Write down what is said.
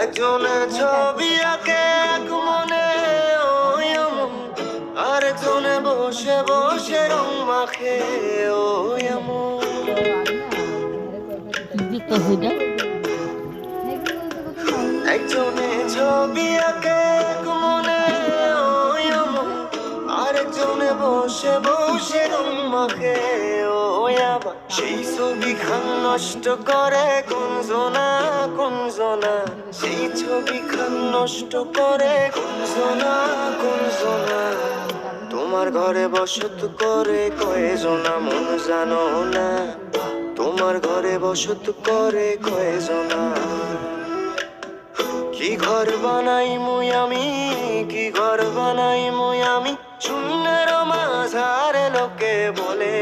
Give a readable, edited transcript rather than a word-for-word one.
একজনের ছবি আঁকে এক মনে ওই এমন, আরেকজনে বসে বসে রং মাখে ওই এমন। একজনে ছবি আঁকে এক মনে ওই এমন, আরেকজনে বসে বসে রং মাখে ওই আবার। সেই ছবি খান নষ্ট করে কোনজনা কোনজনা, সেই ছবি খান নষ্ট করে কোনজনা কোনজনা। তোমার ঘরে বসত করে কয়জনা মন জানো না, তোমার ঘরে বসত করে কয়জনা। কি ঘর বানাই মুই আমি, কি ঘর বানাই মুই আমি, শূন্যের মাঝারে লোকে বলে